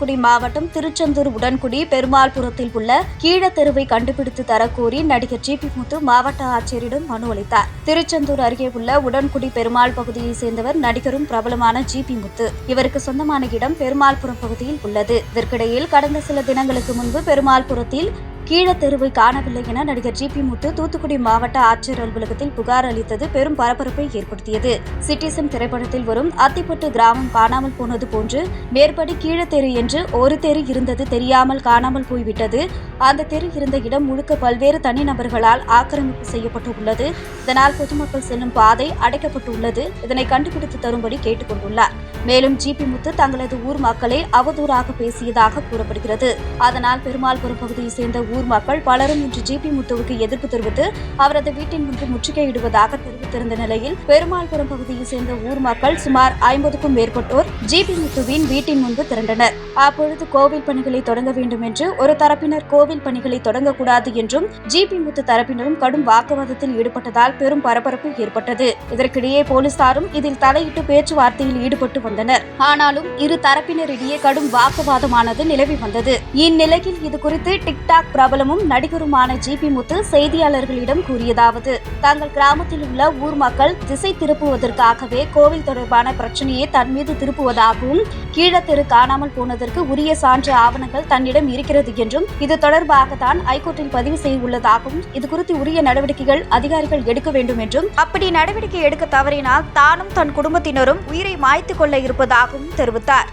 தூத்துக்குடி மாவட்டம் திருச்செந்தூர் உடன்குடி பெருமாள்புரத்தில் உள்ள கீழத்தெருவை கண்டுபிடித்து தரக்கோரி நடிகர் ஜி பி முத்து மாவட்ட ஆட்சியரிடம் மனு அளித்தார். திருச்செந்தூர் அருகே உள்ள உடன்குடி பெருமாள் பகுதியைச் சேர்ந்தவர் நடிகரும் பிரபலமான ஜி பி முத்து. இவருக்கு சொந்தமான இடம் பெருமாள்புரம் பகுதியில் உள்ளது. இதற்கிடையில் கடந்த சில தினங்களுக்கு முன்பு பெருமாள்புரத்தில் கீழத்தெருவை காணவில்லை என நடிகர் ஜி பி முத்து தூத்துக்குடி மாவட்ட ஆட்சியர் அலுவலகத்தில் புகார் அளித்தது பெரும் பரபரப்பை ஏற்படுத்தியது. சிட்டிசன் திரைப்படத்தில் வரும் அத்திப்பட்டு கிராமம் காணாமல் போனது போன்று மேற்படி கீழத்தெரு என்று ஒரு தெரு இருந்தது தெரியாமல் காணாமல் போய்விட்டது. அந்த தெரு இருந்த இடம் முழுக்க பல்வேறு தனிநபர்களால் ஆக்கிரமிப்பு செய்யப்பட்டுள்ளது. இதனால் பொதுமக்கள் செல்லும் பாதை அடைக்கப்பட்டுள்ளது. இதனை கண்டுபிடித்து தரும்படி கேட்டுக் கொண்டுள்ளார். மேலும் ஜி பி முத்து தங்களது ஊர் மக்களை அவதூறாக பேசியதாக கூறப்படுகிறது. அதனால் பெருமாள்புரம் பகுதியை சேர்ந்த ஊர் மக்கள் பலரும் இன்று ஜி பி முத்துவுக்கு எதிர்ப்பு தெரிவித்து அவரது வீட்டின் முன்பு முற்றுகையிடுவதாக தெரிவித்திருந்த நிலையில் பெருமாள்புரம் பகுதியை சேர்ந்த ஊர் மக்கள் சுமார் 50க்கும் மேற்பட்டோர் ஜி பி முத்துவின் வீட்டின் முன்பு திரண்டனர். அப்பொழுது கோவில் பணிகளை தொடங்க வேண்டும் என்று ஒரு தரப்பினர் கோவில் பணிகளை தொடங்கக்கூடாது என்றும் ஜி பி முத்து தரப்பினரும் கடும் வாக்குவாதத்தில் ஈடுபட்டதால் பெரும் பரபரப்பு ஏற்பட்டது. இதற்கிடையே போலீசாரும் இதில் தலையிட்டு பேச்சுவார்த்தையில் ஈடுபட்டு வந்தனர். ஆனாலும் இரு தரப்பினரிடையே கடும் வாக்குவாதமானது நிலவி வந்தது. இந்நிலையில் இதுகுறித்து டிக்டாக் பிரபலமும் நடிகருமான ஜி பி முத்து செய்தியாளர்களிடம் கூறியதாவது: தங்கள் கிராமத்தில் உள்ள ஊர் மக்கள் திசை திருப்புவதற்காகவே கோவில் தொடர்பான பிரச்சனையை தன் மீது திருப்புவதாகவும் கீழத்தெரு காணாமல் போனதற்கு உரிய சான்று ஆவணங்கள் தன்னிடம் இருக்கிறது என்றும் இது தொடர்பாக தான் ஐகோர்ட்டில் பதிவு செய்துள்ளதாகவும் இதுகுறித்து உரிய நடவடிக்கைகள் அதிகாரிகள் எடுக்க வேண்டும் என்றும் அப்படி நடவடிக்கை எடுக்க தவறினால் தானும் தன் குடும்பத்தினரும் உயிரை மாய்த்துக் கொள்ள இருப்பதாகவும் தெரிவித்தார்.